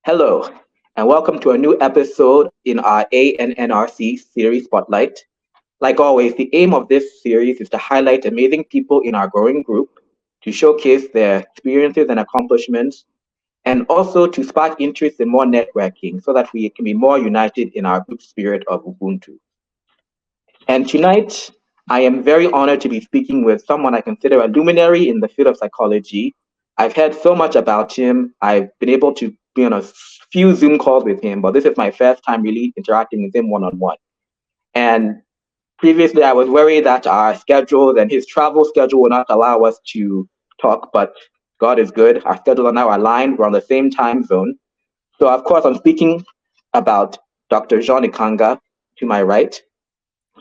Hello, and welcome to a new episode in our ANNRC series Spotlight. Like always, the aim of this series is to highlight amazing people in our growing group, to showcase their experiences and accomplishments, and also to spark interest in more networking so that we can be more united in our group spirit of Ubuntu. And tonight, I am very honored to be speaking with someone I consider a luminary in the field of psychology. I've heard so much about him. I've been able to be on a few Zoom calls with him, but this is my first time really interacting with him one-on-one. And previously, I was worried that our schedules and his travel schedule will not allow us to talk, but God is good. Our schedules are now aligned. We're on the same time zone. So, of course, I'm speaking about Dr. Jean Ikanga to my right.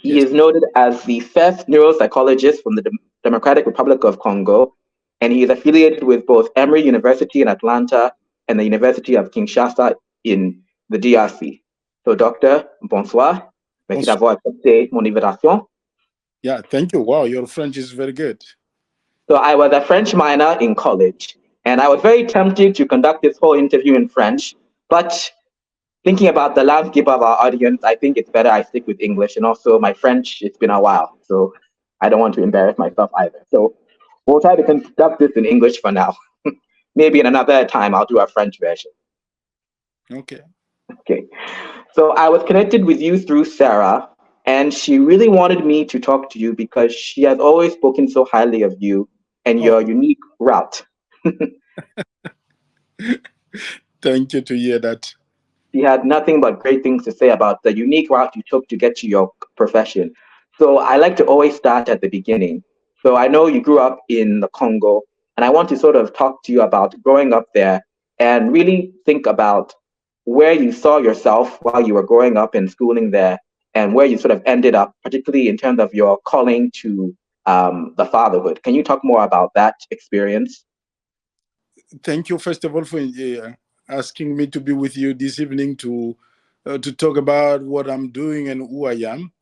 He is noted as the first neuropsychologist from the Democratic Republic of Congo, and he is affiliated with both Emory University in Atlanta and the University of Kinshasa in the DRC. So, Doctor, bonsoir. Merci d'avoir accepté mon invitation. Yeah, thank you. Wow, your French is very good. So, I was a French minor in college, and I was very tempted to conduct this whole interview in French, but thinking about the landscape of our audience, I think it's better I stick with English. And also my French, it's been a while, so I don't want to embarrass myself either. So we'll try to conduct this in English for now. Maybe in another time, I'll do a French version. Okay. Okay. So I was connected with you through Sarah, and she really wanted me to talk to you because she has always spoken so highly of you and your unique route. Thank you to hear that. She had nothing but great things to say about the unique route you took to get to your profession. So I like to always start at the beginning. So I know you grew up in the Congo, and I want to sort of talk to you about growing up there and really think about where you saw yourself while you were growing up and schooling there and where you sort of ended up, particularly in terms of your calling to the fatherhood. Can you talk more about that experience? Thank you, first of all, for asking me to be with you this evening to talk about what I'm doing and who I am.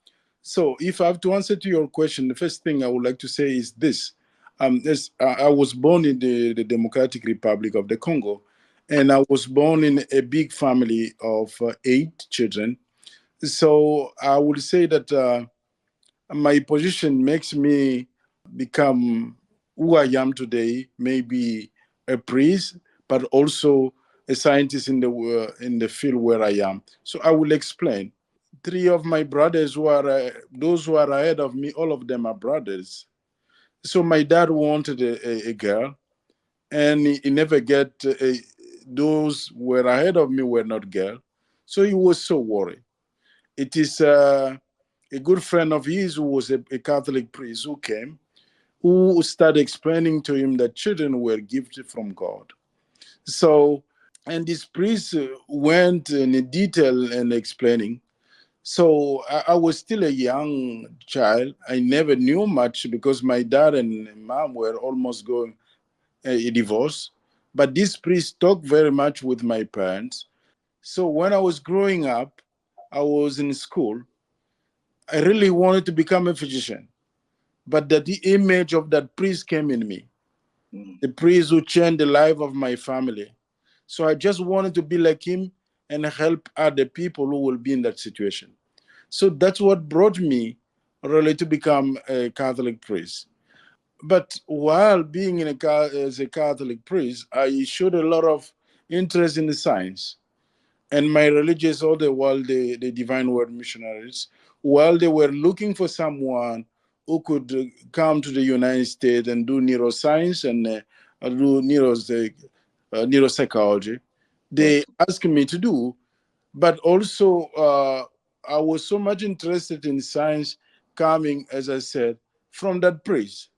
So, if I have to answer to your question, the first thing I would like to say is this: I was born in the Democratic Republic of the Congo, and I was born in a big family of 8 children. So, I would say that my position makes me become who I am today, maybe a priest, but also a scientist in the field where I am. So I will explain. 3 of my brothers who are those who are ahead of me, all of them are brothers. So my dad wanted a girl, and he never get those who were ahead of me were not girl. So he was so worried. It is a good friend of his who was a Catholic priest who came, who started explaining to him that children were gifted from God. So, and this priest went in detail and explaining. So I was still a young child. I never knew much because my dad and mom were almost going a divorce. But this priest talked very much with my parents. So when I was growing up, I was in school. I really wanted to become a physician, but that the image of that priest came in me, the priest who changed the life of my family. So I just wanted to be like him and help other people who will be in that situation. So that's what brought me really to become a Catholic priest. But while being as a Catholic priest, I showed a lot of interest in the science. And my religious order, while the Divine Word missionaries, while they were looking for someone who could come to the United States and do neuroscience and do neuropsychology, they asked me to do. But also, I was so much interested in science coming, as I said, from that priest.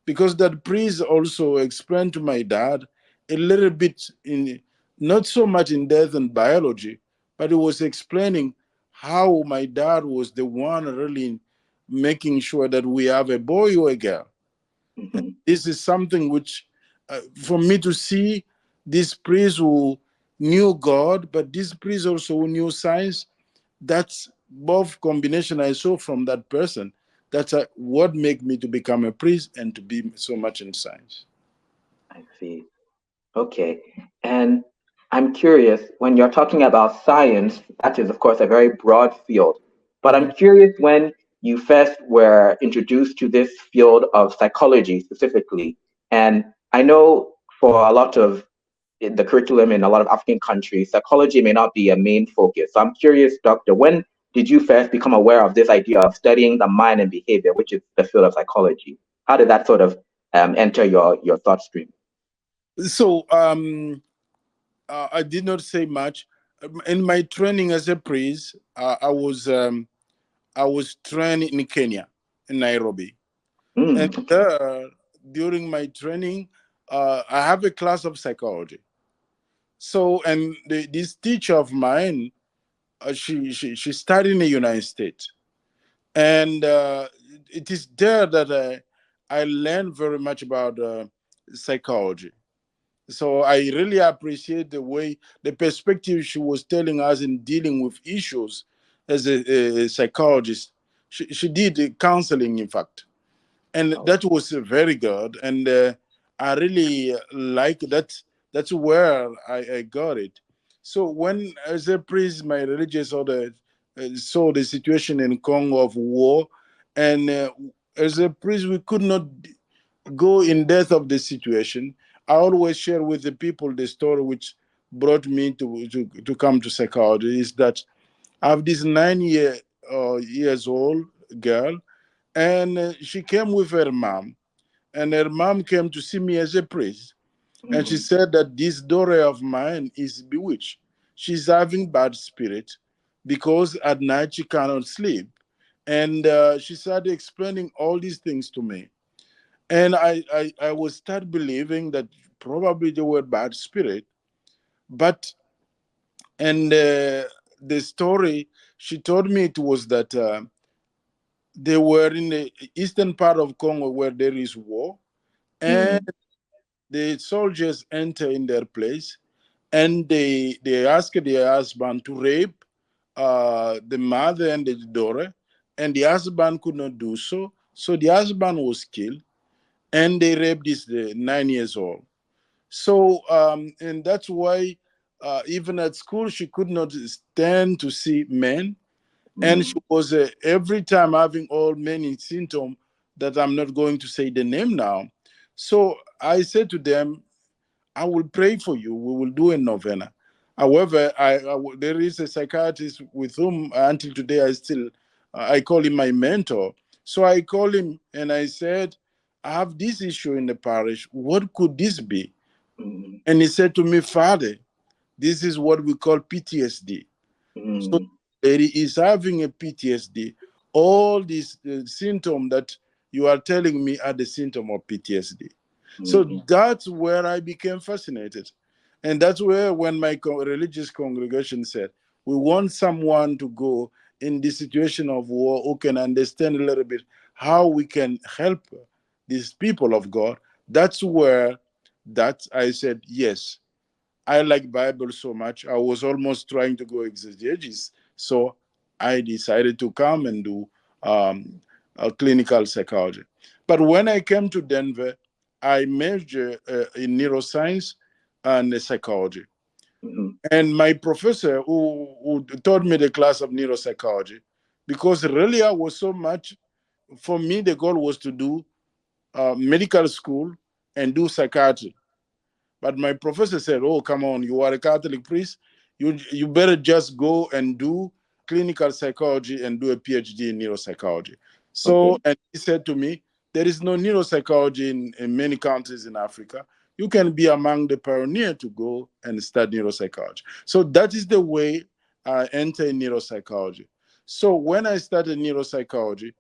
Because that priest also explained to my dad a little bit in not so much in death and biology, but he was explaining how my dad was the one really making sure that we have a boy or a girl. Mm-hmm. This is something which, for me to see this priest who knew God, but this priest also who knew science, that's both combination I saw from that person. That's what made me to become a priest and to be so much in science. I see. Okay. And I'm curious, when you're talking about science, that is, of course, a very broad field. But I'm Mhm. curious when you first were introduced to this field of psychology specifically. And I know for a lot of the curriculum in a lot of African countries, psychology may not be a main focus. So I'm curious, Doctor, when did you first become aware of this idea of studying the mind and behavior, which is the field of psychology? How did that sort of enter your thought stream? So I did not say much. In my training as a priest, I was trained in Kenya, in Nairobi, and Okay. during my training, I have a class of psychology. So, and this teacher of mine, she studied in the United States, and it is there that I learned very much about psychology. So I really appreciate the way, the perspective she was telling us in dealing with issues as a psychologist. She did counseling, in fact, and Oh. that was very good. And I really like that. That's where I got it. So when, as a priest, my religious order saw the situation in Congo of war, and as a priest, we could not go in depth of the situation. I always share with the people the story which brought me to come to psychology is that I have this 9 years old girl, and she came with her mom, and her mom came to see me as a priest, and she Mm, said that this daughter of mine is bewitched. She's having bad spirit because at night she cannot sleep, and she started explaining all these things to me, and I would start believing that probably they were bad spirit, but and the story she told me it was that they were in the eastern part of Congo where there is war, and mm, the soldiers enter in their place, and they ask their husband to rape the mother and the daughter, and the husband could not do so, so the husband was killed, and they raped this 9 years old. So, and that's why even at school, she could not stand to see men. And she mm, was every time having all many symptoms that I'm not going to say the name now. So I said to them, I will pray for you. We will do a novena. However, there is a psychiatrist with whom until today I call him my mentor. So I called him and I said, I have this issue in the parish. What could this be? mm, And he said to me, Father, this is what we call PTSD. So mm, lady is having a PTSD. All these symptoms that you are telling me are the symptom of PTSD. So mm, that's where I became fascinated. And that's where when my religious congregation said, we want someone to go in this situation of war who can understand a little bit how we can help these people of God. That's where that I said, yes, I like Bible so much. I was almost trying to go exegesis. So I decided to come and do clinical psychology. But when I came to Denver, I majored in neuroscience and psychology. mm, And my professor, who taught me the class of neuropsychology, because really I was so much, for me, the goal was to do medical school and do psychiatry. But my professor said, "Oh, come on, you are a Catholic priest. You better just go and do clinical psychology and do a PhD in neuropsychology." So, okay. and he said to me, "There is no neuropsychology in many countries in Africa. You can be among the pioneer to go and study neuropsychology." So that is the way I entered neuropsychology. So when I started neuropsychology,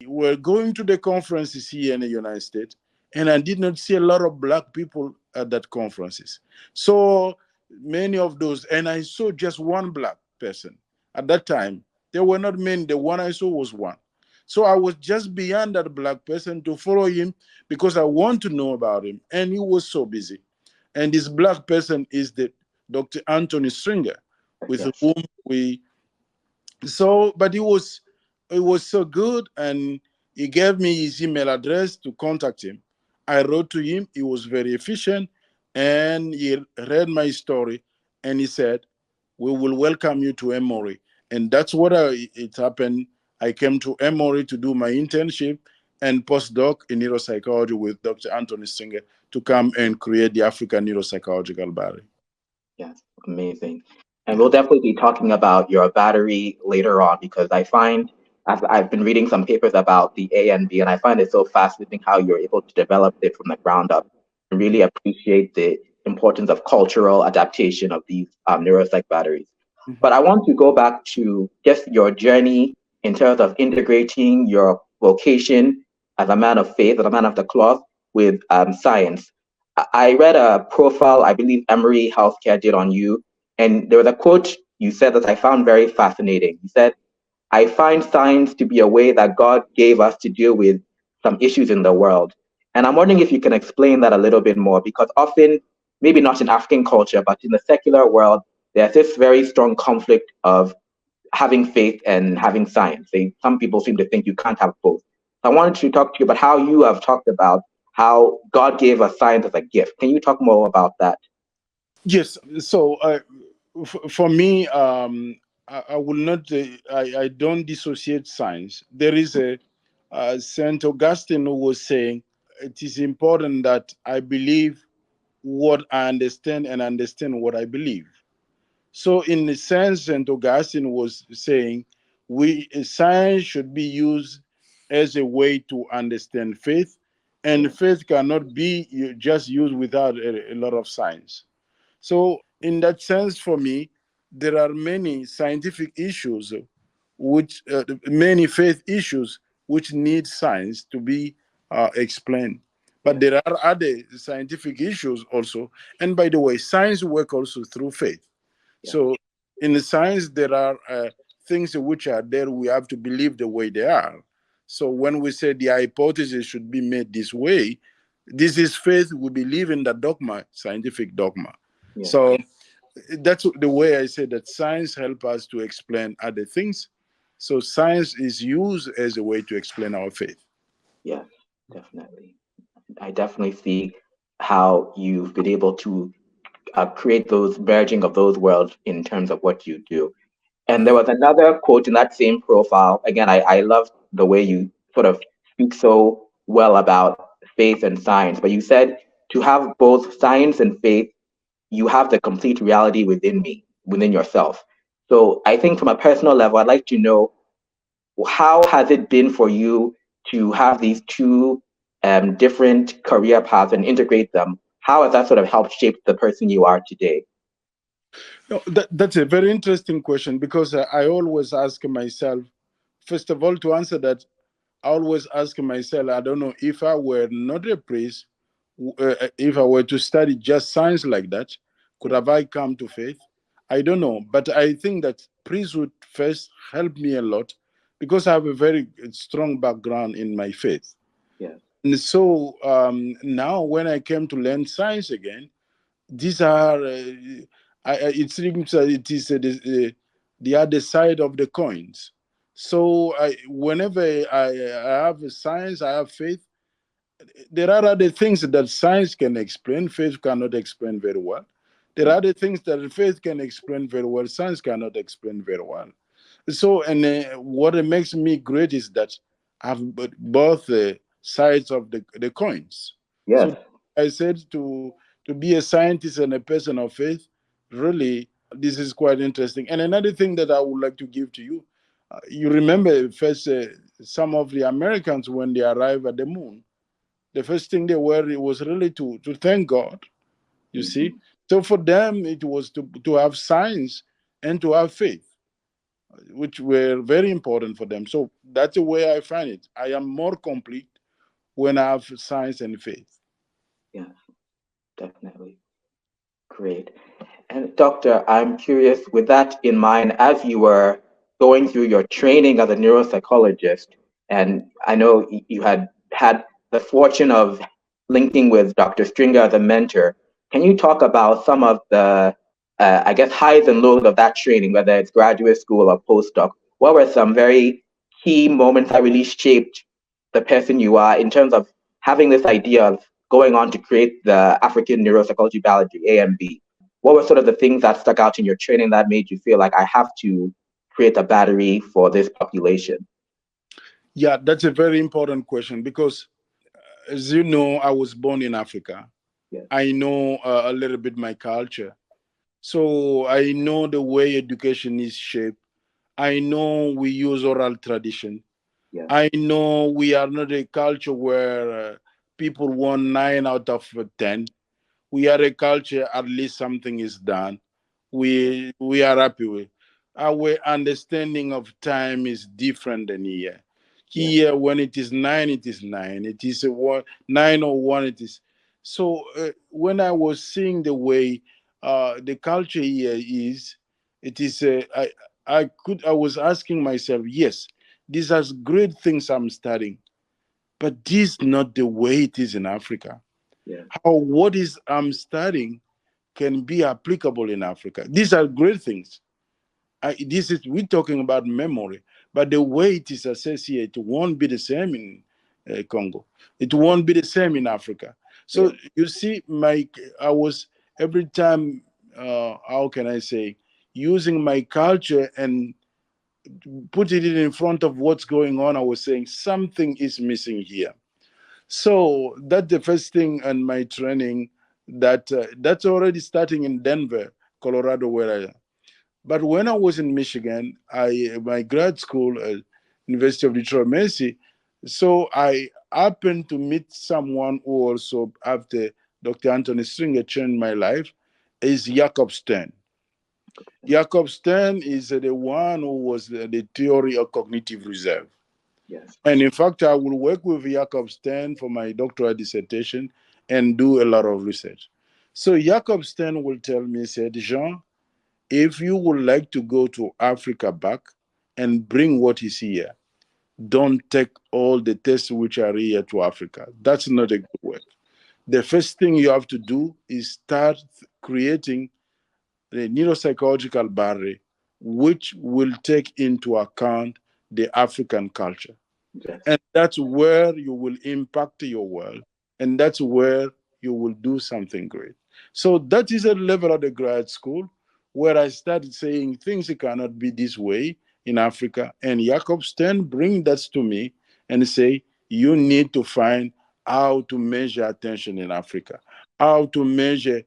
were going to the conferences here in the United States, and I did not see a lot of black people at that conferences. So many of those, and I saw just one black. person. At that time, there were not many. The one I saw was one. So I was just beyond that black person to follow him because I want to know about him. And he was so busy. And this black person is the Dr. Anthony Stringer, with Yes. whom we but it was so good, and he gave me his email address to contact him. I wrote to him. He was very efficient, and he read my story, and he said, "We will welcome you to Emory." And that's what it happened. I came to Emory to do my internship and postdoc in neuropsychology with Dr. Anthony Singer to come and create the African Neuropsychological Body. Yes, amazing. And Yeah. we'll definitely be talking about your battery later on because I find I've been reading some papers about the ANB and I find it so fascinating how you're able to develop it from the ground up and really appreciate the importance of cultural adaptation of these neuropsych batteries. But Mhm. I want to go back to just your journey in terms of integrating your vocation as a man of faith, as a man of the cloth with science. I read a profile I believe Emory Healthcare did on you, and there was a quote you said that I found very fascinating. You said, I find science to be a way that God gave us to deal with some issues in the world. And I'm wondering if you can explain that a little bit more, because often, maybe not in African culture, but in the secular world, there's this very strong conflict of having faith and having science. Some people seem to think you can't have both. So I wanted to talk to you about how you have talked about how God gave us science as a gift. Can you talk more about that? Yes. So for me, I will not. I don't dissociate science. There is a Saint Augustine who was saying it is important that I believe what I understand and understand what I believe. So, in the sense, Saint Augustine was saying, we science should be used as a way to understand faith, and Yeah, faith cannot be just used without a lot of science. So, in that sense, for me, there are many scientific issues, many faith issues, which need science to be explained. But yes, there are other scientific issues also. And by the way, science work also through faith. yes, So, in the science, there are things which are there. We have to believe the way they are. So, when we say the hypothesis should be made this way, this is faith. We believe in the dogma, scientific dogma. yes, So that's the way I say that science help us to explain other things. So science is used as a way to explain our faith. yes, definitely. I definitely see how you've been able to create those merging of those worlds in terms of what you do. And there was another quote in that same profile. Again, I love the way you sort of speak so well about faith and science, but you said to have both science and faith, you have the complete reality within me, within yourself. So I think from a personal level, I'd like to know how has it been for you to have these two different career paths and integrate them? How has that sort of helped shape the person you are today? No, that's a very interesting question because I always ask myself, first of all, to answer that, I always ask myself, I don't know if I were not a priest, if I were to study just science like that, could Yes, have I come to faith? I don't know, but I think that priesthood first helped me a lot because I have a very strong background in my faith. yes, And so now, when I came to learn science again, these are, it seems that it is the other side of the coins. So whenever I have a science, I have faith. There are other things that science can explain, faith cannot explain very well. There are yes, other things that faith can explain very well, science cannot explain very well. So, and what makes me great is that I've both sides of the coins. So yes, I said to be a scientist and a person of faith, really, this is quite interesting. And another thing that I would like to give to you, you remember first some of the Americans when they arrived at the moon, the first thing they were it was really to thank God. You see, mhm, so for them it was to have science and to have faith, which were very important for them. So that's the way I find it. I am more complete when I have science and faith. yes, definitely. Great. And Doctor, I'm curious, with that in mind, as you were going through your training as a neuropsychologist, and I know you had had the fortune of linking with Dr. Stringer as a mentor, can you talk about some of the, I guess, highs and lows of that training, whether it's graduate school or postdoc? What were some very key moments that really shaped the person you are in terms of having this idea of going on to create the African Neuropsychology Biology, AMB? What were sort of the things that stuck out in your training that made you feel like I have to create a battery for this population? Yeah, that's a very important question because, as you know, I was born in Africa. Yes, I know a little bit my culture. So I know the way education is shaped. I know we use oral tradition. yes, I know we are not a culture where people want 9 out of 10. We are a culture, at least something is done. yes, We are happy with. Our understanding of time is different than here. yes, Here, when it is nine, it is nine. It is a one, 9 or 1. It is. So when I was seeing the way the culture here is, it is. I was asking myself, yes, these are great things I'm studying, but this not the way it is in Africa. yes, How what is I'm studying can be applicable in Africa. These are great things. This is we're talking about memory, but the way it is associated won't be the same in Congo. It won't be the same in Africa. So yes, you see, Mike, I was every time, how can I say, using my culture and putting it in front of what's going on. I was saying something is missing here. So that's the first thing in my training that's already starting in Denver, Colorado, where I am. But when I was in Michigan, I my grad school, University of Detroit Mercy, so I happened to meet someone who also, after Dr. Anthony Stringer changed my life, is Jakob Stern. Jakob Stern is the one who was the theory of cognitive reserve. yes, And in fact, I will work with Jakob Stern for my doctoral dissertation and do a lot of research. So Jakob Stern will tell me, said, Jean, if you would like to go to Africa back and bring what is here, don't take all the tests which are here to Africa. That's not a good way. The first thing you have to do is start creating the neuropsychological barrier, which will take into account the African culture. yes, And that's where you will impact your world. And that's where you will do something great. So that is a level of the grad school where I started saying things cannot be this way in Africa. And Jacob Stern bring that to me and say, you need to find how to measure attention in Africa, how to measure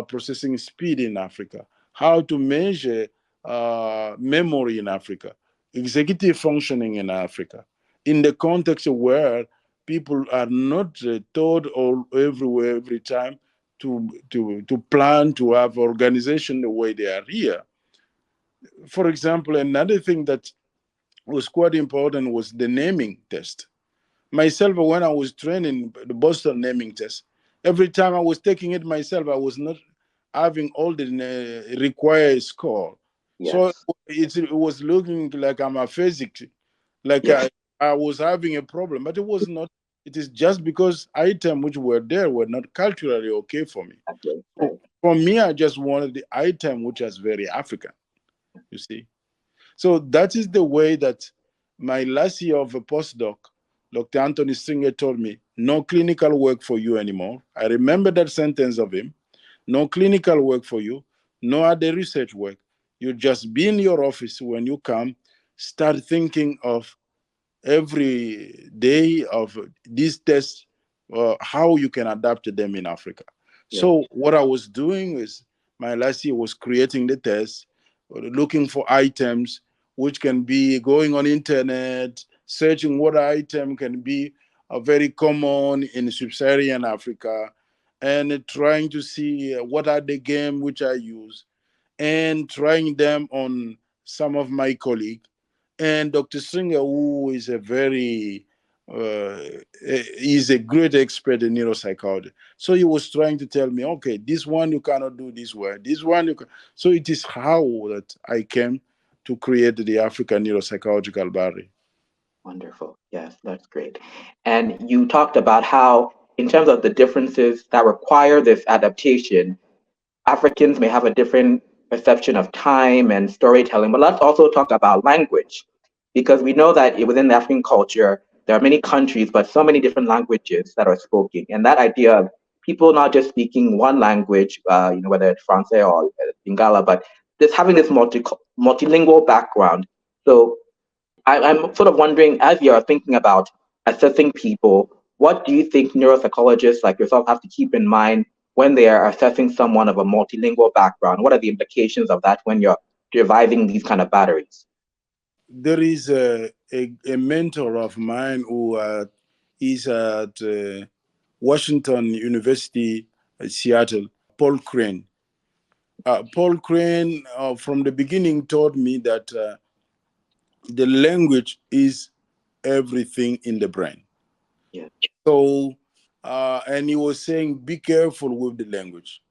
processing speed in Africa, how to measure memory in Africa, executive functioning in Africa, in the context where people are not told all everywhere every time to plan to have organization the way they are here. For example, another thing that was quite important was the naming test. Myself, when I was training the Boston naming test, every time I was taking it myself, I was not having all the required score. So yes, it was looking like I'm a physics, like yes, I was having a problem, but it was not. It is just because items which were there were not culturally okay for me. okay, So right, for me, I just wanted the item which was very African, you see. So that is the way that my last year of a postdoc, Dr. Anthony Stringer told me, no clinical work for you anymore. I remember that sentence of him. No clinical work for you, no other research work. You just be in your office when you come, start thinking of every day of these tests, how you can adapt them in Africa. yes, So what I was doing is my last year was creating the tests, looking for items which can be going on internet, searching what item can be very common in sub-Saharan Africa, and trying to see what are the game which I use, and trying them on some of my colleagues and Dr. Stringer, who is a very uh, is a great expert in neuropsychology. So he was trying to tell me, okay, this one you cannot do this way, this one you can. So it is how that I came to create the African neuropsychological barrier. Wonderful. Yes, that's great. And you talked about how, in terms of the differences that require this adaptation, Africans may have a different perception of time and storytelling, but let's also talk about language, because we know that within the African culture, there are many countries, but so many different languages that are spoken. And that idea of people not just speaking one language, whether it's Francais or Lingala, but just having this multilingual background. So I'm sort of wondering, as you're thinking about assessing people, what do you think neuropsychologists like yourself have to keep in mind when they are assessing someone of a multilingual background? What are the implications of that when you're devising these kind of batteries? There is a mentor of mine who is at Washington University, Seattle, Paul Crane. Paul Crane, from the beginning, told me that the language is everything in the brain. Yeah. So, and he was saying, be careful with the language.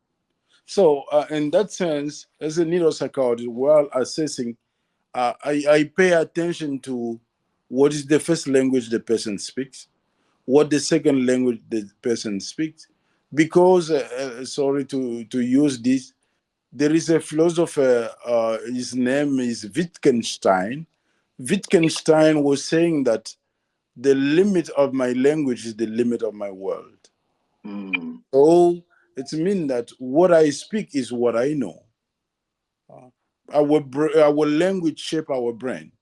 So, in that sense, as a neuropsychologist, while assessing, I pay attention to what is the first language the person speaks, what the second language the person speaks. Because, sorry to use this, there is a philosopher, his name is Wittgenstein. Wittgenstein was saying that the limit of my language is the limit of my world. Mm, So it means that what I speak is what I know. Our language shape our brain.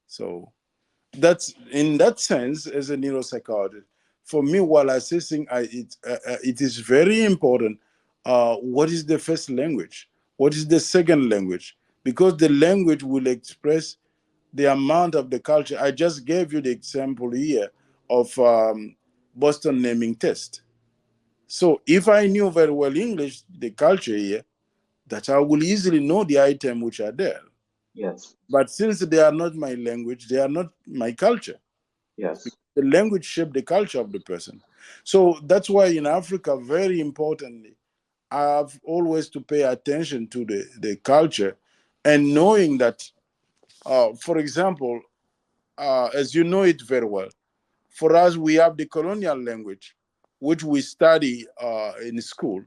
So that's in that sense, as a neuropsychologist, for me, while assessing, it is very important. What is the first language? What is the second language? Because the language will express the amount of the culture. I just gave you the example here of Boston naming test. So if I knew very well English, the culture here, that I will easily know the item which are there. yes, But since they are not my language, they are not my culture. yes, The language shape the culture of the person. So that's why in Africa, very importantly, I have always to pay attention to the culture and knowing that, for example, as you know it very well, for us, we have the colonial language, which we study in school,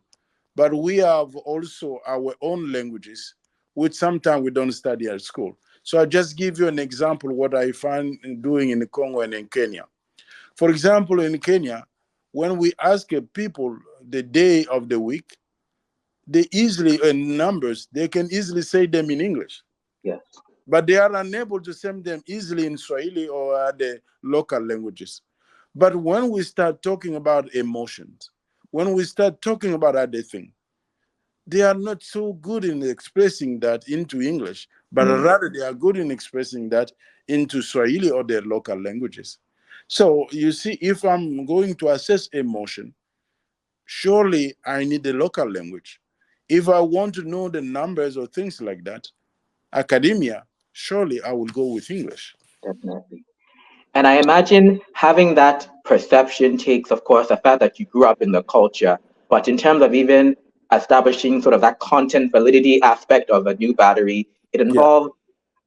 but we have also our own languages, which sometimes we don't study at school. So I just give you an example what I find doing in Congo and in Kenya. For example, in Kenya, when we ask people the day of the week, they easily, in numbers, they can easily say them in English, yes, but they are unable to say them easily in Swahili or the local languages. But when we start talking about emotions, when we start talking about other things, they are not so good in expressing that into English, but mm, rather they are good in expressing that into Swahili or their local languages. So you see, if I'm going to assess emotion, surely I need the local language. If I want to know the numbers or things like that, academia, surely I will go with English. definitely. And I imagine having that perception takes, of course, the fact that you grew up in the culture, but in terms of even establishing sort of that content validity aspect of a new battery, it Yeah. involves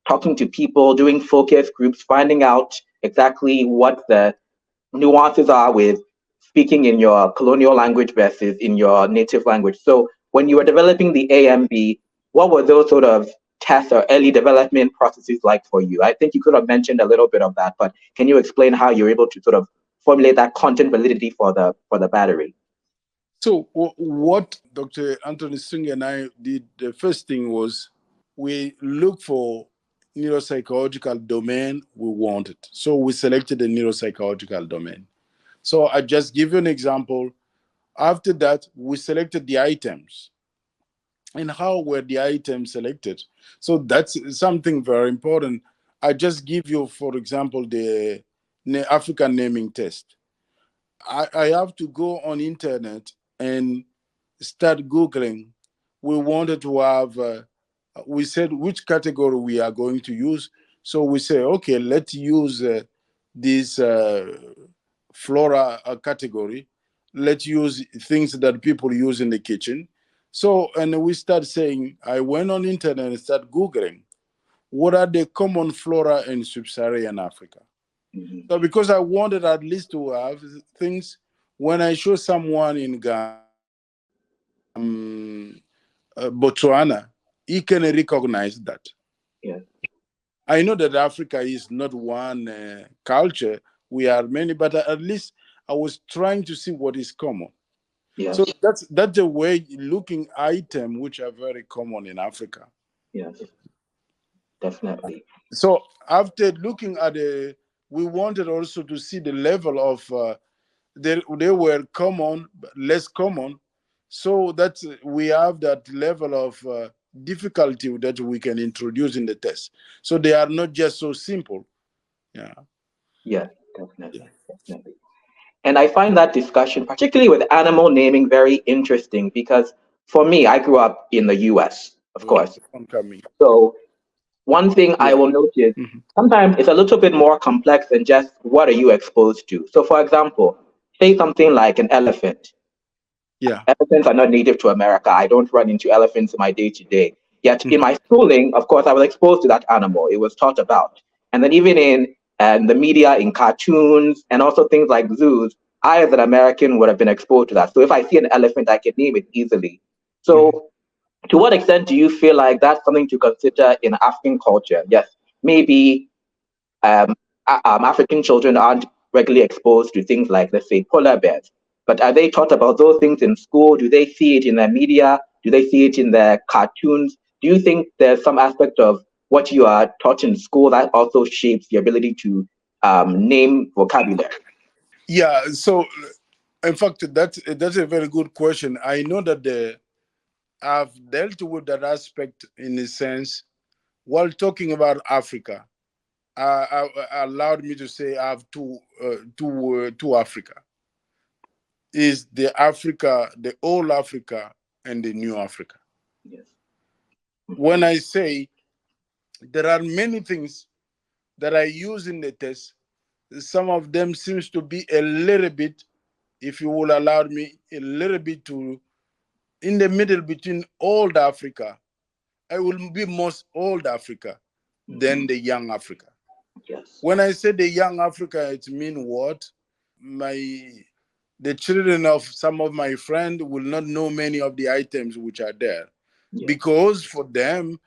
talking to people, doing focus groups, finding out exactly what the nuances are with speaking in your colonial language versus in your native language. So when you were developing the AMB, what were those sort of tests or early development processes like for you? I think you could have mentioned a little bit of that, but can you explain how you're able to sort of formulate that content validity for the battery? So what Dr. Anthony Singh and I did, the first thing was we looked for neuropsychological domain we wanted. So we selected the neuropsychological domain. So I just give you an example. After that, we selected the items. And how were the items selected? So that's something very important. I just give you, for example, the African naming test. I have to go on internet and start Googling. We wanted to have, we said which category we are going to use. So we say, okay, let's use this flora category. Let's use things that people use in the kitchen. So, and we start saying, I went on internet and start Googling, what are the common flora in sub-Saharan Africa? Mhm. So because I wanted at least to have things, when I show someone in Botswana, he can recognize that. Yes. I know that Africa is not one culture. We are many, but at least I was trying to see what is common. So Yes. that's a way looking item which are very common in Africa. Yes. Definitely. So after looking at we wanted also to see the level of they were common, but less common, so that we have that level of difficulty that we can introduce in the test. So they are not just so simple. Yeah. Yes. Definitely. Definitely. And I find that discussion, particularly with animal naming, very interesting because for me, I grew up in the US, of Oh, course. coming. So one thing I Yeah. will notice Mhm. sometimes it's a little bit more complex than just what are you exposed to. So, for example, say something like an elephant. Yeah. Elephants are not native to America. I don't run into elephants in my day to day. Yet in Mhm. my schooling, of course, I was exposed to that animal. It was taught about. And then even in the media, in cartoons, and also things like zoos, I, as an American, would have been exposed to that. So if I see an elephant, I can name it easily. Mhm. So to what extent do you feel like that's something to consider in African culture? Yes, maybe um, African children aren't regularly exposed to things like, let's say, polar bears. But are they taught about those things in school? Do they see it in their media? Do they see it in their cartoons? Do you think there's some aspect of what you are taught in school that also shapes the ability to name vocabulary? Yeah. So, in fact, that's a very good question. I know that I've dealt with that aspect in a sense while talking about Africa. Allowed me to say I have two Africa. Is the Africa, the old Africa, and the new Africa. Yes. When I say there are many things that I use in the test, some of them seems to be a little bit, if you will allow me, a little bit to in the middle between old Africa. I will be most old Africa than Hmm. the young Africa. Yes. When I say the young Africa, it means what? My the children of some of my friends will not know many of the items which are there Yes. because for them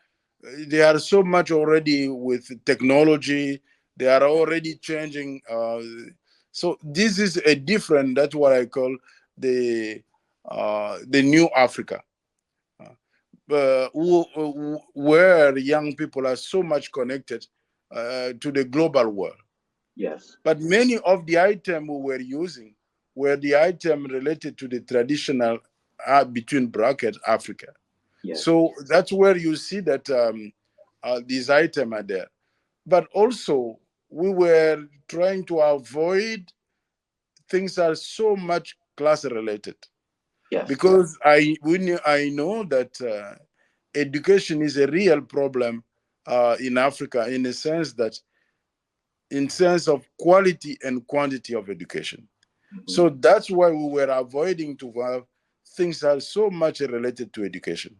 they are so much already with technology. They are already changing. So this is a different. That's what I call the new Africa, where young people are so much connected to the global world. Yes. But many of the items we were using were the item related to the traditional between bracket Africa. Yes. So that's where you see that these items are there. But also, we were trying to avoid things that are so much class related Yes. because I know that education is a real problem in Africa in the sense that in sense of quality and quantity of education. Mhm. So that's why we were avoiding to have things that are so much related to education.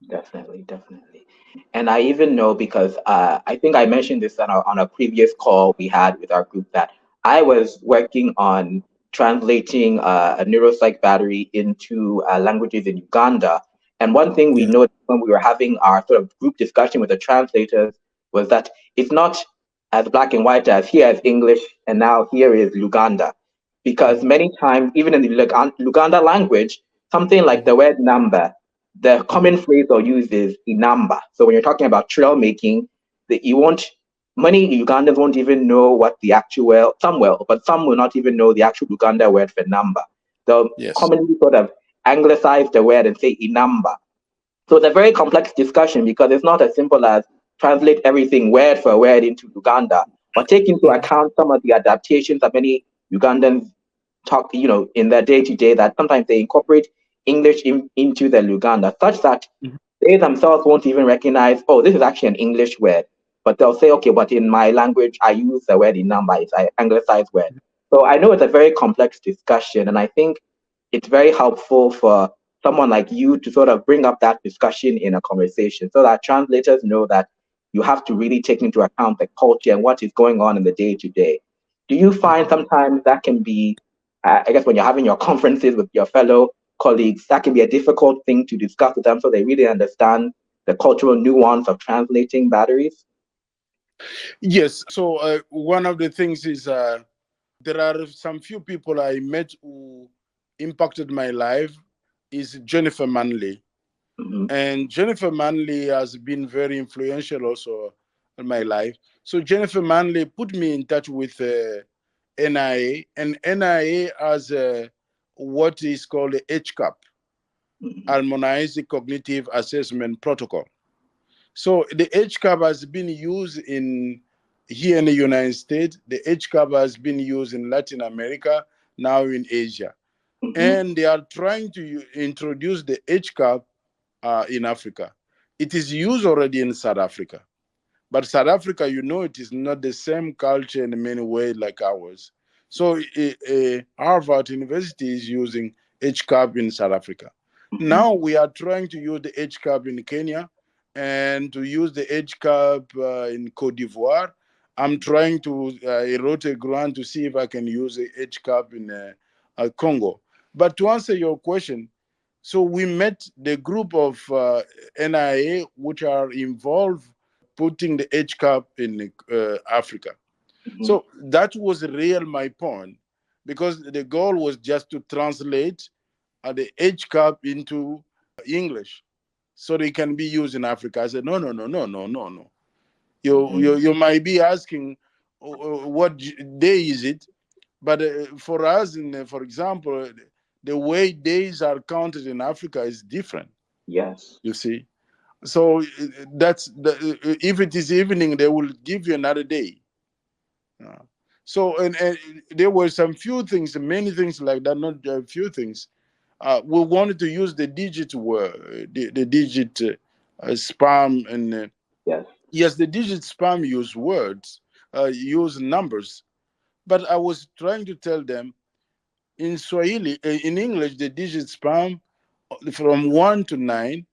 Definitely, definitely. And I even know because I think I mentioned this on a previous call we had with our group that I was working on translating a neuropsych battery into languages in Uganda. And one thing we Yeah. noticed when we were having our sort of group discussion with the translators was that it's not as black and white as here is English and now here is Luganda. Because Mhm, many times, even in the Luganda language, something like mhm, the word number, the mhm. common phrase they'll use is inamba. So when you're talking about trail making, that you won't many Ugandans won't even know what the actual some will, but some will not even know the actual Uganda word for number. They'll Yes. commonly sort of anglicize the word and say inamba. So it's a very complex discussion because it's not as simple as translate everything word for word into Uganda, but take into Mhm. account some of the adaptations that many Ugandans talk, in their day to day, that sometimes they incorporate English into their Luganda, such that Mhm. they themselves won't even recognize, oh, this is actually an English word. but they'll say, okay, but in my language, I use the word in number, it's an anglicized word. So I know it's a very complex discussion, and I think it's very helpful for someone like you to sort of bring up that discussion in a conversation so that translators know that you have to really take into account the culture and what is going on in the day to day. Do you find sometimes that can be, I guess, when you're having your conferences with your fellow colleagues, that can be a difficult thing to discuss with them so they really understand the cultural nuance of translating batteries? Yes. So one of the things is there are some few people I met who impacted my life is Jennifer Manley. Mm-hmm. And Jennifer Manley has been very influential also in my life. So Jennifer Manley put me in touch with NIA, and NIA has what is called the HCAP, Mm-hmm. Harmonized Cognitive Assessment Protocol. So the HCAP has been used in here in the United States. The HCAP has been used in Latin America, now in Asia, Mm-hmm. and they are trying to introduce the HCAP in Africa. It is used already in South Africa. But South Africa, it is not the same culture in many ways like ours. So Harvard University is using HCAP in South Africa. Mm-hmm. Now we are trying to use the HCAP in Kenya and to use the HCAP in Cote d'Ivoire. I'm trying to wrote a grant to see if I can use the HCAP in Congo. But to answer your question, so we met the group of NIA which are involved putting the HCAP in Africa. Mm-hmm. So that was real my point, because the goal was just to translate the HCAP into English so they can be used in Africa. I said, no, no, no, no, no, no, no. You might be asking what day is it, but for us, for example, the way days are counted in Africa is different. Yes. You see, so that's if it is evening, they will give you another day. Uh, so and there were some few things, many things like that, not a few things. We wanted to use the digit word, the digit spam, and Yes. yes, the digit spam use words, use numbers. But I was trying to tell them in Swahili, in English, the digit spam from 1 to 9,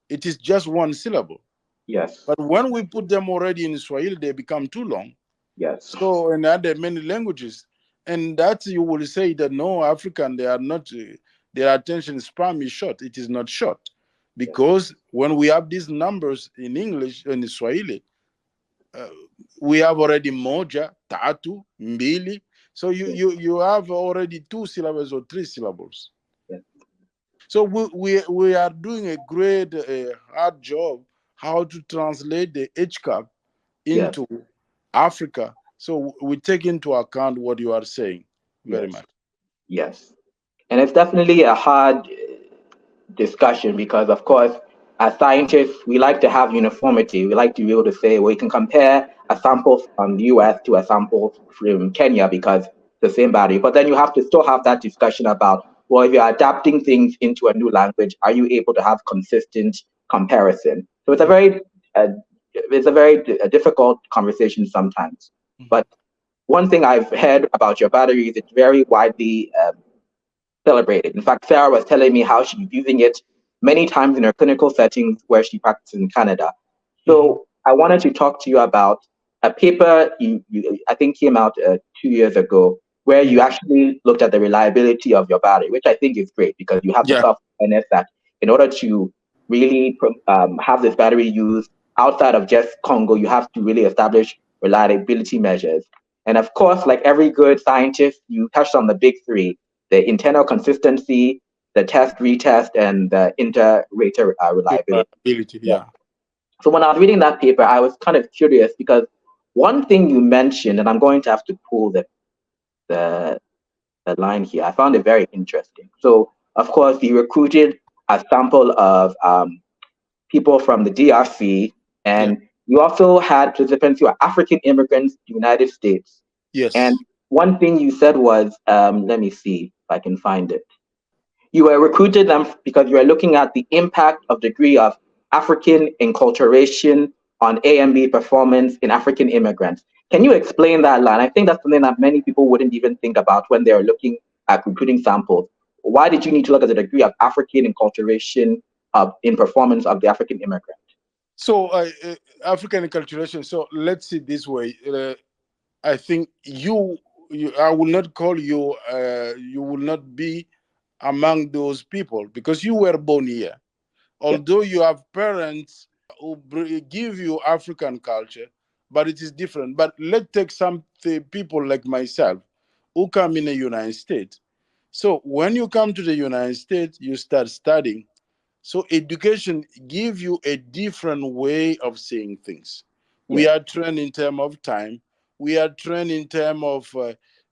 it is just one syllable. Yes. But when we put them already in Swahili, they become too long. Yes. So, in other many languages, and that you will say that no, African, they are not, their attention span is short. It is not short. Yes. Because when we have these numbers in English and in Swahili, uh, we have already moja, tatu, mbili. So Yes. you have already 2 syllables or 3 syllables. Yes. So we are doing a great hard job how to translate the HCAP Yes. into Africa. So we take into account what you are saying very Yes. much. Yes. And it's definitely a hard discussion because, of course, as scientists, we like to have uniformity. We like to be able to say, well, you can compare a sample from the US to a sample from Kenya because it's the same battery. But then you have to still have that discussion about, well, if you're adapting things into a new language, are you able to have consistent comparison? So uh, it's a very difficult conversation sometimes. But one thing I've heard about your battery is it's very widely celebrated. In fact, Sarah was telling me how she's using it many times in her clinical settings where she practices in Canada. Mm-hmm. So I wanted to talk to you about a paper you I think came out 2 years ago where you actually looked at the reliability of your battery, which I think is great because you have the Yeah. self-awareness that in order to really have this battery used outside of just Congo, you have to really establish reliability measures. And of course, like every good scientist, you touched on the big three: the internal consistency, the test, retest, and the inter-rater reliability. Ability. Yeah. Yeah. So when I was reading that paper, I was kind of curious because one thing you mentioned, and I'm going to have to pull the, the line here, I found it very interesting. So, of course, you recruited a sample of people from the DRC, Yeah. and you also had participants who are African immigrants to the United States. And Yes. one thing you said was, let me see if I can find it. You were recruited them because you were looking at the impact of degree of African enculturation on A and B performance in African immigrants. Can you explain that line? I think that's something that many people wouldn't even think about when they're looking at recruiting samples. Why did you need to look at the degree of African enculturation in performance of the African immigrant? So, African enculturation. So let's see this way. I think I will not call you. You will not be among those people because you were born here. Yeah, Although you have parents who give you African culture, but it is different. But let's take some people like myself who come in the United States. So when you come to the United States, you start studying. So education give you a different way of seeing things. We yeah, are trained in terms of time. We are trained in terms of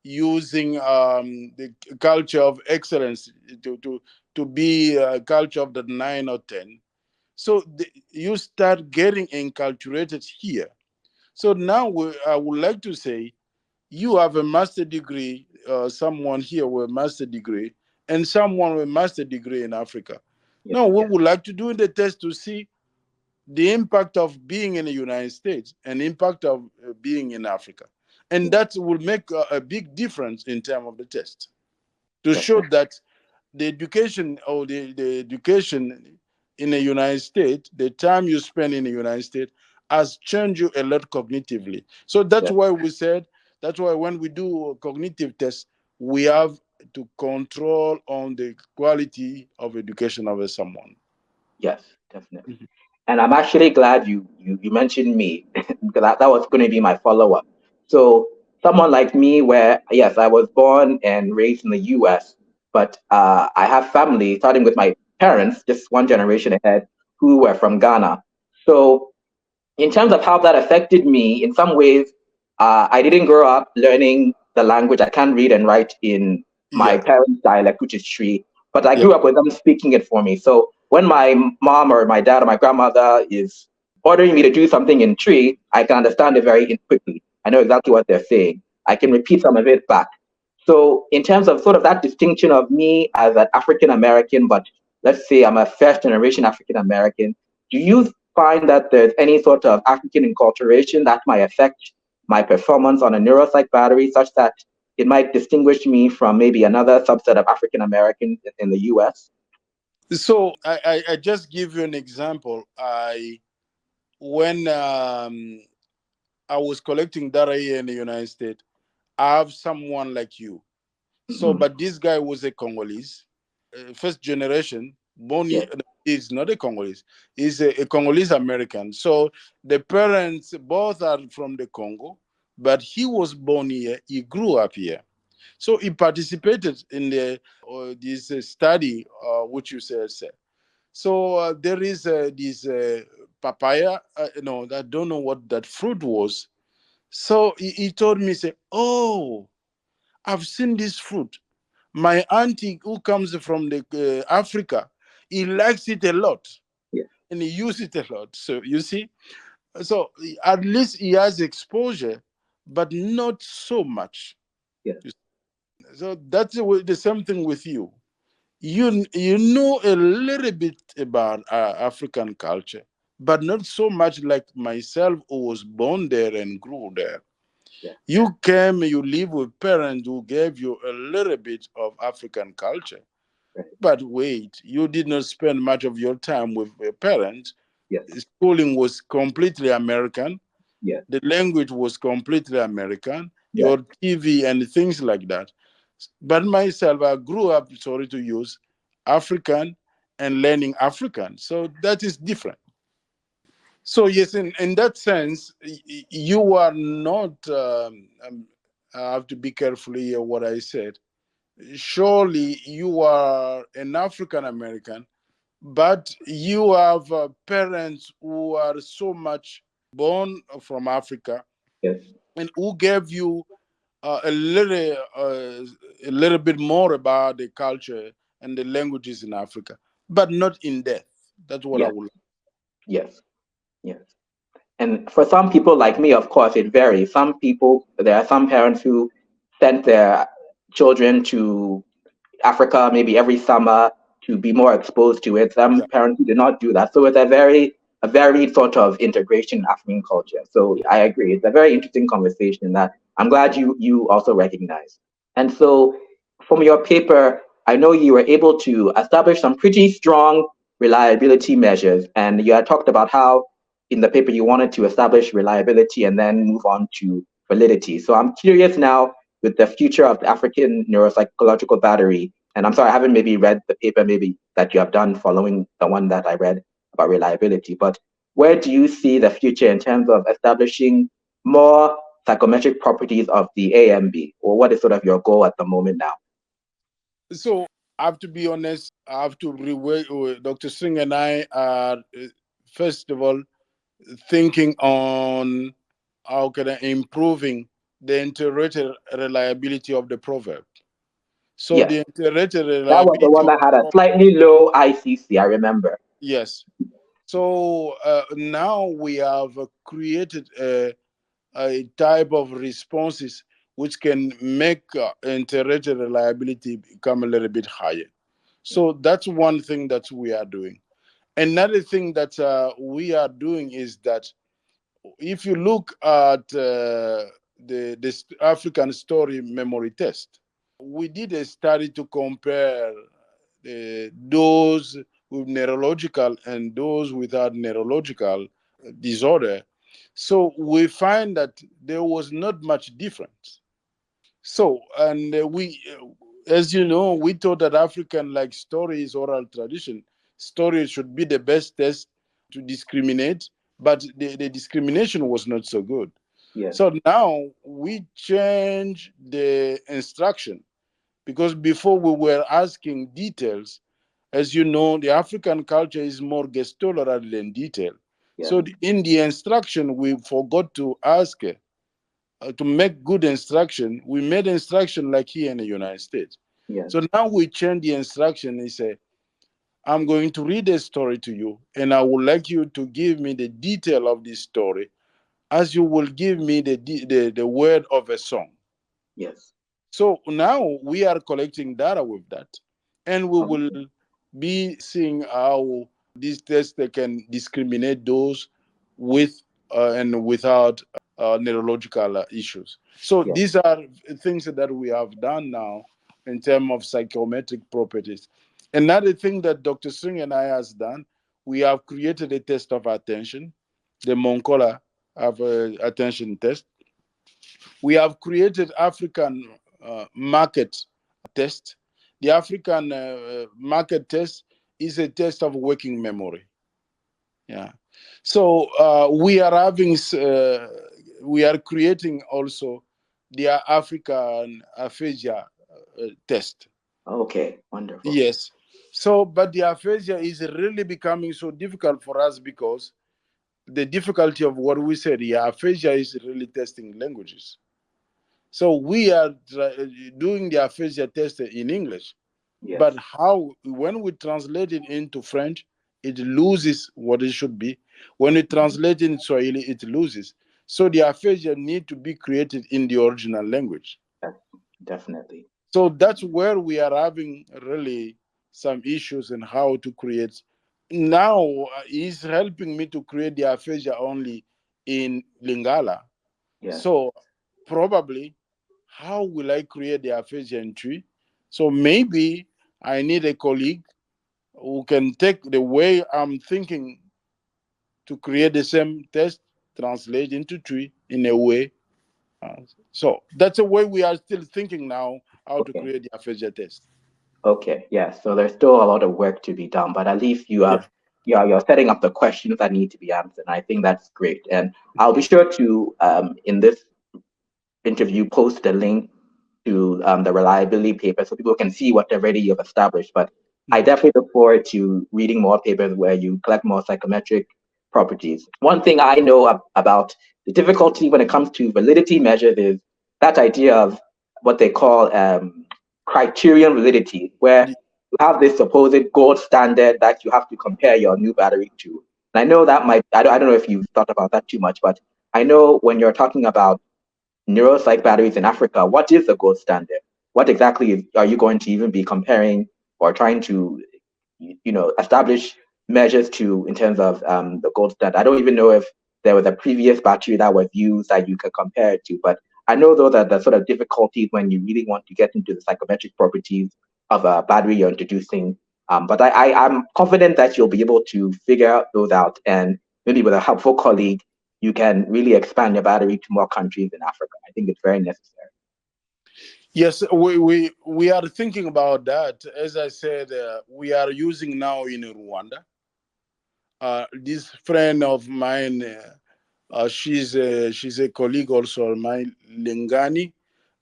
using the culture of excellence to be a culture of the 9 or 10. So you start getting enculturated here. So now I would like to say you have a master degree, someone here with a master degree, and someone with a master degree in Africa. yeah, Now, we yeah, would like to do the test to see the impact of being in the United States and impact of being in Africa. And yeah, that will make a big difference in terms of the test to show definitely. that the education or the education in the United States, the time you spend in the United States has changed you a lot cognitively. So that's Yeah, why we said, that's why when we do a cognitive tests, we have to control on the quality of education of someone. yes, definitely. And I'm actually glad you mentioned me because that was going to be my follow up. So someone like me, where yes, I was born and raised in the U.S., but I have family, starting with my parents, just one generation ahead, who were from Ghana. So in terms of how that affected me, in some ways, I didn't grow up learning the language. I can't read and write in my Yeah, parents' dialect, which is Tree, but I yeah, grew up with them speaking it for me. So when my mom or my dad or my grandmother is ordering me to do something in Tree, I can understand it very quickly. I know exactly what they're saying. I can repeat some of it back. So in terms of sort of that distinction of me as an African American, but let's say I'm a first generation African American, do you find that there's any sort of African enculturation that might affect my performance on a neuropsych battery such that it might distinguish me from maybe another subset of African Americans in the US? so I just give you an example. When I was collecting data here in the United States, I have someone like you. So, Hmm. but this guy was a Congolese, first generation. Boni Yes, is not a Congolese; he's a Congolese American. So the parents both are from the Congo, but he was born here. He grew up here, so he participated in the this study, which you said. So there is this papaya. No, I don't know what that fruit was. So he told me, say, "Oh, I've seen this fruit. My auntie who comes from the Africa, he likes it a lot yes, and he uses it a lot." So you see, so at least he has exposure, but not so much. yes, So that's the same thing with you. You know a little bit about African culture, but not so much like myself, who was born there and grew there. yes, You came, you live with parents who gave you a little bit of African culture. right, But wait, you did not spend much of your time with your parents. yes, Schooling was completely American. yes, The language was completely American. yes, Your TV and things like that. But myself, I grew up, sorry to use, African and learning African. So that is different. So yes, in that sense, you are not. I have to be careful here what I said. Surely you are an African American, but you have parents who are so much born from Africa yes, and who gave you a little bit more about the culture and the languages in Africa, but not in depth. That's what I yes, would. yes, yes. And for some people like me, of course, it varies. Some people, there are some parents who sent their children to Africa maybe every summer to be more exposed to it. Some Yeah. parents did not do that. So it's a very a varied sort of integration in African culture. So I agree. It's a very interesting conversation that I'm glad you also recognize. And so from your paper, I know you were able to establish some pretty strong reliability measures. And you had talked about how in the paper you wanted to establish reliability and then move on to validity. So I'm curious now with the future of the African neuropsychological battery. And I'm sorry, I haven't maybe read the paper maybe that you have done following the one that I read about reliability, but where do you see the future in terms of establishing more psychometric properties of the AMB, or what is sort of your goal at the moment now? So I have to be honest, I have to Dr. Singh and I are, first of all, thinking on how can I improving the integrated reliability of the proverb. So Yes, the integrated that was the reliability one of that the had a proverb, slightly low ICC, I remember. yes. So now we have created a type of responses which can make integrated reliability become a little bit higher. So that's one thing that we are doing. Another thing that we are doing is that if you look at the African Story Memory Test, we did a study to compare those with neurological and those without neurological disorder. So we find that there was not much difference. So, and as you know, we thought that African like stories, oral tradition, stories should be the best test to discriminate, but the discrimination was not so good. Yes, So now we change the instruction because before we were asking details. As you know, the African culture is more gestual rather than detail. yes, So in the instruction, we forgot to ask to make good instruction. We made instruction like here in the United States. yes, So now we change the instruction and say, I'm going to read a story to you, and I would like you to give me the detail of this story as you will give me the word of a song. yes. So now we are collecting data with that, and we will Okay. be seeing how these tests they can discriminate those with and without neurological issues. So Yes. these are things that we have done now in terms of psychometric properties. Another thing that Dr. Singh and I has done, we have created a test of attention, the Moncola of attention test. We have created African market test. The African market test is a test of working memory. Yeah. So we are creating also the African aphasia test. Okay, wonderful. Yes. So, but the aphasia is really becoming so difficult for us because the difficulty of what we said, the aphasia is really testing languages. So we are doing the aphasia test in English, but Yes, how when we translate it into French, it loses what it should be. When we translate it in Swahili, it loses. So the aphasia need to be created in the original language. yes, definitely. So that's where we are having really some issues in how to create. Now he's helping me to create the aphasia only in Lingala. Yes, So probably, how will I create the aphasia in tree? So maybe I need a colleague who can take the way I'm thinking to create the same test, translate into tree in a way. Uh, so that's a way we are still thinking now how to okay. create the aphasia test. Okay, yes. So there's still a lot of work to be done, but at least you Yeah. have, you're setting up the questions that need to be answered. And I think that's great. And I'll be sure to, in this interview, post the link to the reliability paper so people can see what already you've established. But I Mhm. definitely look forward to reading more papers where you collect more psychometric properties. One thing I know about the difficulty when it comes to validity measures is that idea of what they call criterion validity, where Yeah. you have this supposed gold standard that you have to compare your new battery to. And I know that might, I don't know if you've thought about that too much, but I know when you're talking about neuropsych batteries in Africa, what is the gold standard? What exactly are you going to even be comparing or trying to, establish measures to in terms of the gold standard. I don't even know if there was a previous battery that was used that you could compare it to, but I know those are the sort of difficulties when you really want to get into the psychometric properties of a battery you're introducing. But I'm confident that you'll be able to figure those out, and maybe with a helpful colleague, you can really expand your battery to more countries in Africa. I think it's very necessary. Yes, we are thinking about that. As I said, we are using now in Rwanda. This friend of mine, she's a colleague also of mine, Lengani.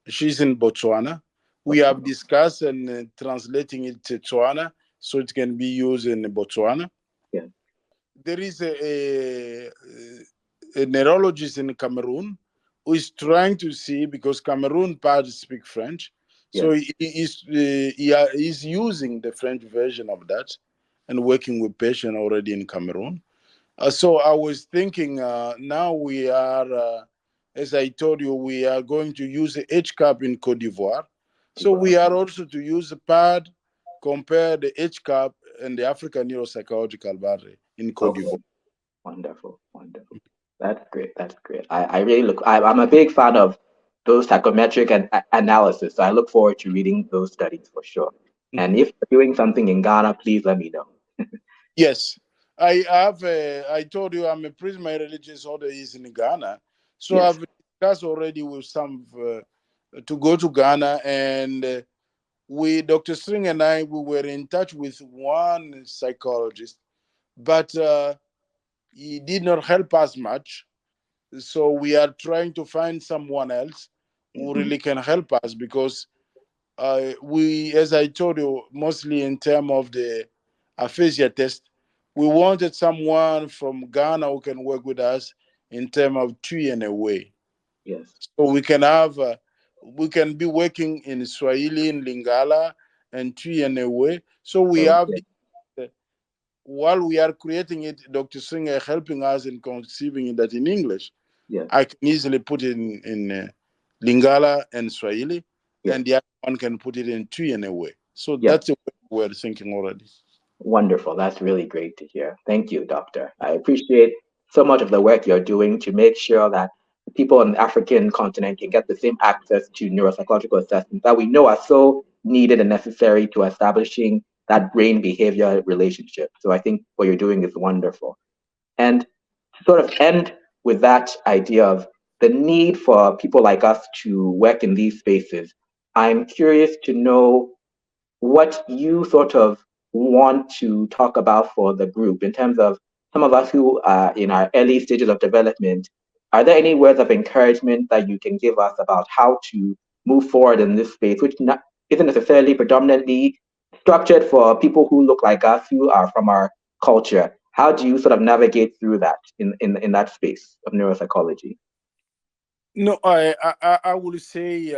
She's in Botswana. We have discussed and translating it to Tswana so it can be used in Botswana. Yeah. There is a neurologist in Cameroon who is trying to see, because Cameroon part speak French, so Yes. he's using the French version of that and working with patients already in Cameroon. So I was thinking, now we are, as I told you, we are going to use the HCAP in Cote d'Ivoire. So we are also to use the PAD, compare the HCAP and the African Neuropsychological Battery in Cote Okay. d'Ivoire. Wonderful. Wonderful. That's great. That's great. I really I'm a big fan of those psychometric and analysis. So I look forward to reading those studies for sure. And Mhm. if you're doing something in Ghana, please let me know. Yes, I have. I told you I'm a priest. My religious order is in Ghana, so Yes. I've discussed already with some to go to Ghana, and we, Dr. String and I, we were in touch with one psychologist, but he did not help us much. So we are trying to find someone else who Hmm. really can help us, because we, as I told you, mostly in terms of the aphasia test, we wanted someone from Ghana who can work with us in terms of tree and away. Yes. So we can be working in Swahili, in Lingala, and tree and away. So we have Okay. uh, while we are creating it, Dr. Singer helping us in conceiving that in English. Yes. I can easily put it in Lingala and Swahili, Yes. and the other one can put it in Twi in a way. So Yes. that's the way we're thinking already. Wonderful. That's really great to hear. Thank you, Doctor. I appreciate so much of the work you're doing to make sure that people on the African continent can get the same access to neuropsychological assessments that we know are so needed and necessary to establishing that brain behavior relationship. So I think what you're doing is wonderful. And to sort of end with that idea of the need for people like us to work in these spaces, I'm curious to know what you sort of want to talk about for the group in terms of some of us who are in our early stages of development. Are there any words of encouragement that you can give us about how to move forward in this space, which isn't necessarily predominantly structured for people who look like us, who are from our culture? How do you sort of navigate through that in that space of neuropsychology? No, I will say,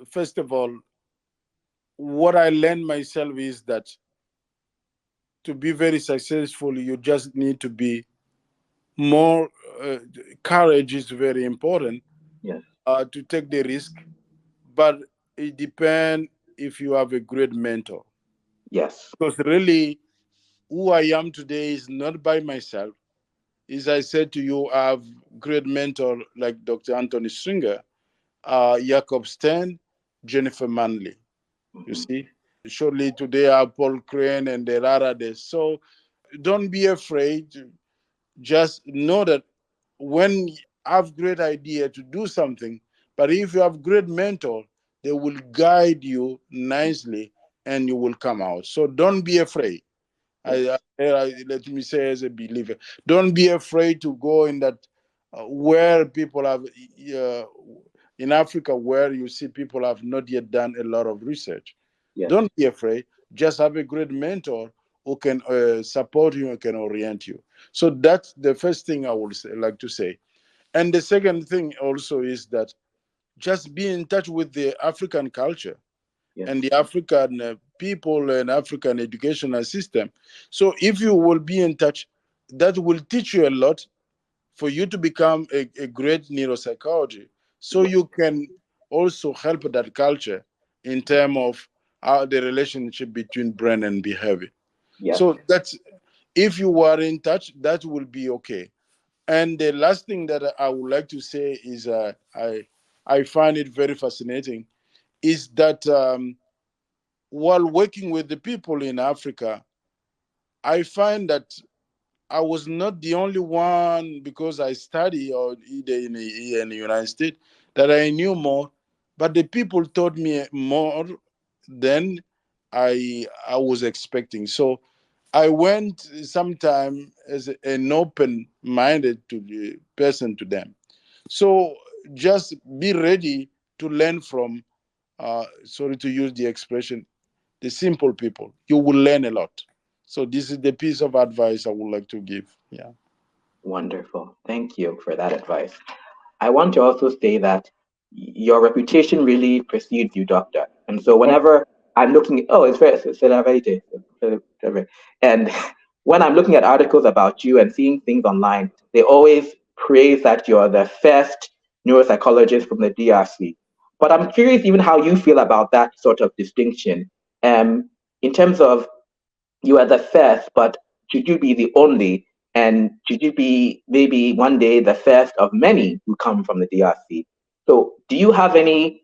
first of all, what I learned myself is that to be very successful, you just need to be more, courage is very important, Yes, to take the risk, but it depends if you have a great mentor. yes, Because really, who I am today is not by myself. As I said to you, I have great mentor like Dr. Anthony Stringer, Jacob Stern, Jennifer Manley. You hmm, see, shortly today I have Paul Crane and there are others. So don't be afraid. Just know that when you have great idea to do something, but if you have great mentor, they will guide you nicely and you will come out. So don't be afraid. yes, Let me say, as a believer, don't be afraid to go in that, where people have, uh, in Africa, where you see people have not yet done a lot of research. yes, Don't be afraid. Just have a great mentor who can support you and can orient you. So that's the first thing I would say, like to say. And the second thing also is that just be in touch with the African culture yes, and the African people and African educational system. So if you will be in touch, that will teach you a lot for you to become a great neuropsychology. So yes, you can also help that culture in terms of how the relationship between brain and behavior. yes. So that's If you are in touch, that will be okay. And the last thing that I would like to say is I find it very fascinating is that while working with the people in Africa, I find that I was not the only one because I study or either in the United States that I knew more, but the people taught me more than I was expecting. So I went sometime as an open-minded to the person to them. So just be ready to learn from. Sorry to use the expression, the simple people. You will learn a lot. So this is the piece of advice I would like to give. Yeah. Wonderful. Thank you for that advice. I want to also say that your reputation really precedes you, doctor. And so Oh, whenever I'm looking, oh, c'est la vérité. And when I'm looking at articles about you and seeing things online, they always praise that you're the first neuropsychologist from the DRC. But I'm curious even how you feel about that sort of distinction. In terms of you are the first, but should you be the only? And should you be maybe one day the first of many who come from the DRC? So, do you have any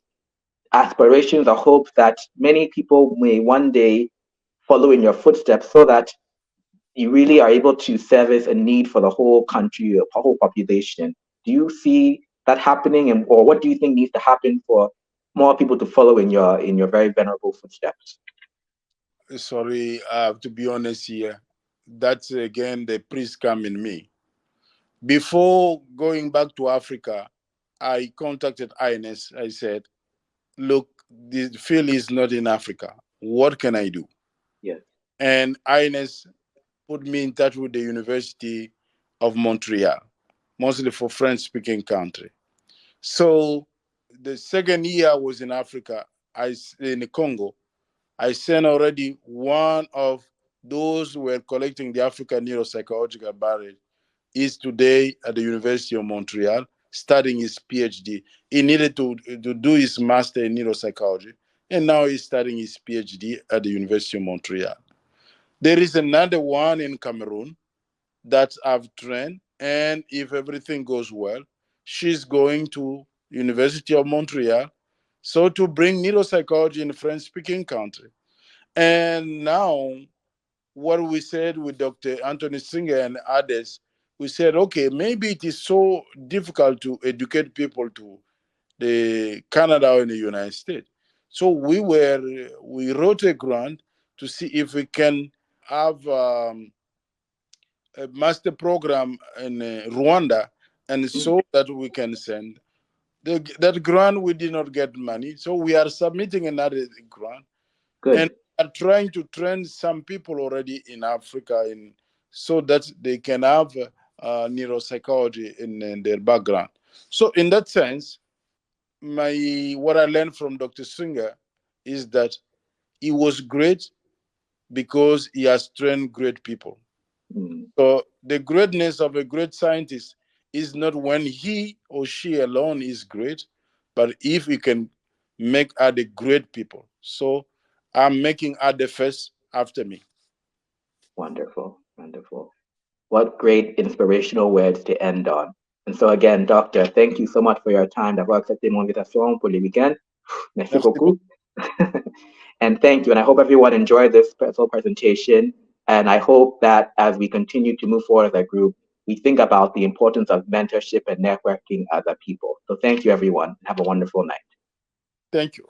aspirations or hopes that many people may one day follow in your footsteps so that you really are able to service a need for the whole country, the whole population? Do you see that happening, and or what do you think needs to happen for more people to follow in your very venerable footsteps? sorry, to be honest here, that's again the priest come in me. Before going back to Africa, I contacted INS. I said, look, the field is not in Africa. What can I do? Yes. And INS put me in touch with the University of Montreal, mostly for French speaking country. So the second year I was in Africa, in the Congo, I sent already one of those who were collecting the African neuropsychological barrier is today at the University of Montreal studying his PhD. He needed to do his master in neuropsychology, and now he's studying his PhD at the University of Montreal. There is another one in Cameroon that I've trained, and if everything goes well, she's going to University of Montreal, so to bring neuropsychology in French-speaking country. And now, what we said with Dr. Anthony Singer and others, we said, okay, maybe it is so difficult to educate people to the Canada or in the United States. So we wrote a grant to see if we can have a master program in Rwanda, and Mm, so that we can send that grant. We did not get money, so we are submitting another grant and good. are trying to train some people already in Africa, in so that they can have neuropsychology in their background. So in that sense, my what I learned from Dr. Singer is that he was great because he has trained great people. Mm, So the greatness of a great scientist is not when he or she alone is great, but if we can make other great people. So I'm making other first after me. wonderful, wonderful. What great inspirational words to end on. And so again, Doctor, thank you so much for your time. D'avoir accepté mon invitation pour le week-end. Merci Merci beaucoup. beaucoup. And thank you. And I hope everyone enjoyed this special presentation. And I hope that as we continue to move forward as a group, we think about the importance of mentorship and networking as a people. So thank you, everyone. Have a wonderful night. Thank you.